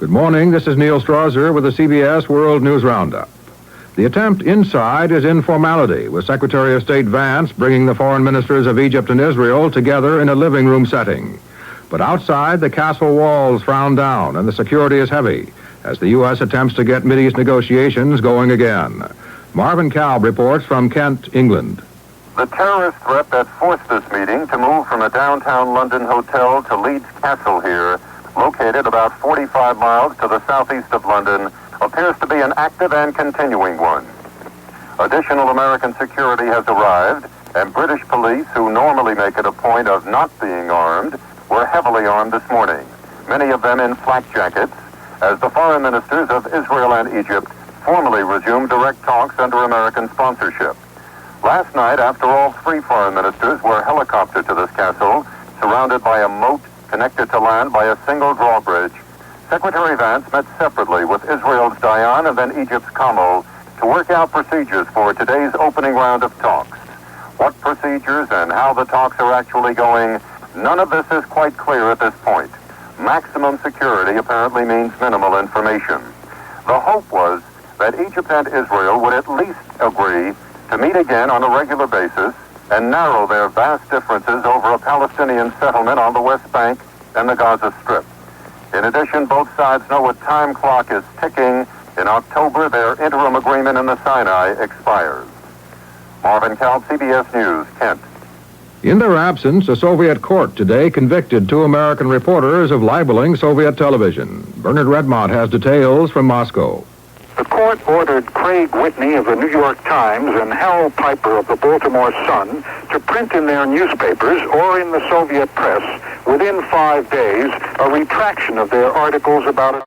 Good morning, this is Neil Strasser with the CBS World News Roundup. The attempt inside is informality, with Secretary of State Vance bringing the foreign ministers of Egypt and Israel together in a living room setting. But outside, the castle walls frown down and the security is heavy as the U.S. attempts to get Mideast negotiations going again. Marvin Kalb reports from Kent, England. The terrorist threat that forced this meeting to move from a downtown London hotel to Leeds Castle here, located about 45 miles to the southeast of London, appears to be an active and continuing one. Additional American security has arrived, and British police, who normally make it a point of not being armed, were heavily armed this morning, many of them in flak jackets, as the foreign ministers of Israel and Egypt formally resumed direct talks under American sponsorship. Last night, after all three foreign ministers were helicoptered to this castle, surrounded by a moat connected to land by a single drawbridge, Secretary Vance met separately with Israel's Dayan and then Egypt's Kamel to work out procedures for today's opening round of talks. What procedures and how the talks are actually going, none of this is quite clear at this point. Maximum security apparently means minimal information. The hope was that Egypt and Israel would at least agree to meet again on a regular basis and narrow their vast differences over a Palestinian settlement on the West Bank and the Gaza Strip. In addition, both sides know a time clock is ticking. In October, their interim agreement in the Sinai expires. Marvin Kalb, CBS News, Kent. In their absence, a Soviet court today convicted two American reporters of libeling Soviet television. Bernard Redmond has details from Moscow. The court ordered Craig Whitney of the New York Times and Harold Piper of the Baltimore Sun to print in their newspapers or in the Soviet press within 5 days a retraction of their articles about it.